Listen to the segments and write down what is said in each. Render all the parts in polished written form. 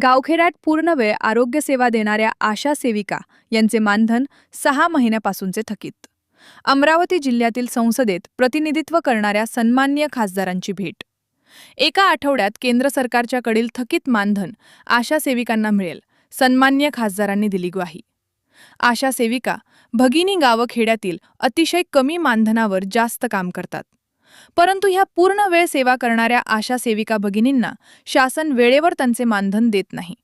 गावखेड्यात पूर्ण वेळ आरोग्य सेवा देणाऱ्या आशा सेविका यांचे मानधन 6 महिन्यापासूनचे थकीत. अमरावती जिल्ह्यातील संसदेत प्रतिनिधित्व करणाऱ्या सन्माननीय खासदारांची भेट. एका आठवड्यात केंद्र सरकारच्या कडील थकीत मानधन आशा सेविकांना मिळेल, सन्माननीय खासदारांनी दिली ग्वाही. आशा सेविका भगिनी गावखेड्यातील अतिशय कमी मानधनावर जास्त काम करतात. परंतु ह्या पूर्ण वेळ सेवा करणाऱ्या आशा सेविका भगिनींना शासन वेळेवर त्यांचे मानधन देत नाही.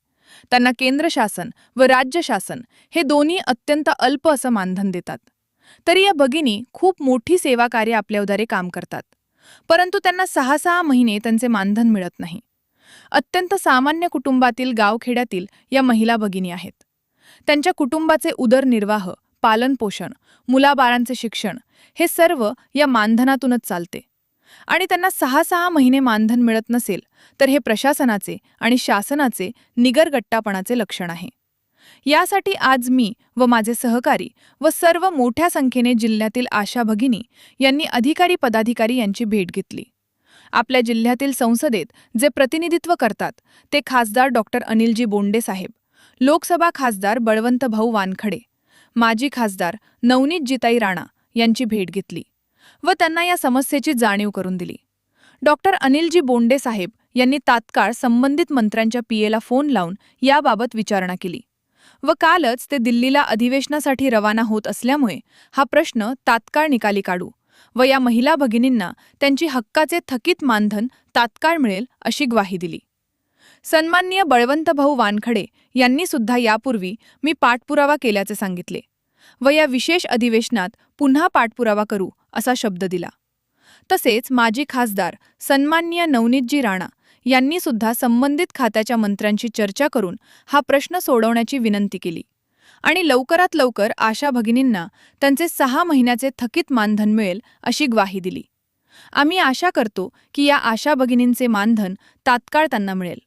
त्यांना केंद्र शासन व राज्य शासन हे दोन्ही अत्यंत अल्प असं मानधन देतात. तरी या भगिनी खूप मोठी सेवा कार्य आपल्याद्वारे काम करतात, परंतु त्यांना 6 महिने त्यांचे मानधन मिळत नाही. अत्यंत सामान्य कुटुंबातील गावखेड्यातील या महिला भगिनी आहेत. त्यांच्या कुटुंबाचे उदरनिर्वाह, पालनपोषण, मुलाबाळांचे शिक्षण हे सर्व या मानधनातूनच चालते. आणि त्यांना 6 महिने मानधन मिळत नसेल तर हे प्रशासनाचे आणि शासनाचे निगरगट्टापणाचे लक्षण आहे. यासाठी आज मी व माझे सहकारी व सर्व मोठ्या संख्येने जिल्ह्यातील आशा भगिनी यांनी अधिकारी पदाधिकारी यांची भेट घेतली. आपल्या जिल्ह्यातील संसदेत जे प्रतिनिधित्व करतात ते खासदार डॉक्टर अनिलजी बोंडे साहेब, लोकसभा खासदार बळवंतभाऊ वानखडे, माजी खासदार नवनीतजीताई राणा यांची भेट घेतली व त्यांना या समस्येची जाणीव करून दिली. डॉक्टर अनिलजी बोंडे साहेब यांनी तात्काळ संबंधित मंत्र्यांच्या पीएला फोन लावून याबाबत विचारणा केली व कालच ते दिल्लीला अधिवेशनासाठी रवाना होत असल्यामुळे हा प्रश्न तात्काळ निकाली काढू व या महिला भगिनींना त्यांची हक्काचे थकीत मानधन तात्काळ मिळेल अशी ग्वाही दिली. सन्माननीय बळवंतभाऊ वानखडे यांनी सुद्धा यापूर्वी मी पाठपुरावा केल्याचे सांगितले व या विशेष अधिवेशनात पुन्हा पाठपुरावा करू असा शब्द दिला. तसेच माजी खासदार सन्माननीय नवनीतजी राणा यांनी सुद्धा संबंधित खात्याच्या मंत्र्यांशी चर्चा करून हा प्रश्न सोडवण्याची विनंती केली आणि लवकरात लवकर आशा भगिनींना त्यांचे 6 महिन्याचे थकीत मानधन मिळेल अशी ग्वाही दिली. आम्ही आशा करतो की या आशा भगिनींचे मानधन तात्काळ त्यांना मिळेल,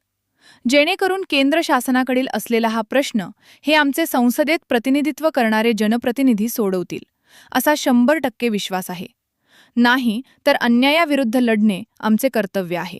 जेणेकरून केंद्र शासनाकडील असलेला हा प्रश्न हे आमचे संसदेत प्रतिनिधित्व करणारे जनप्रतिनिधी सोडवतील असा 100% विश्वास आहे. नाही तर अन्यायाविरुद्ध लढणे आमचे कर्तव्य आहे.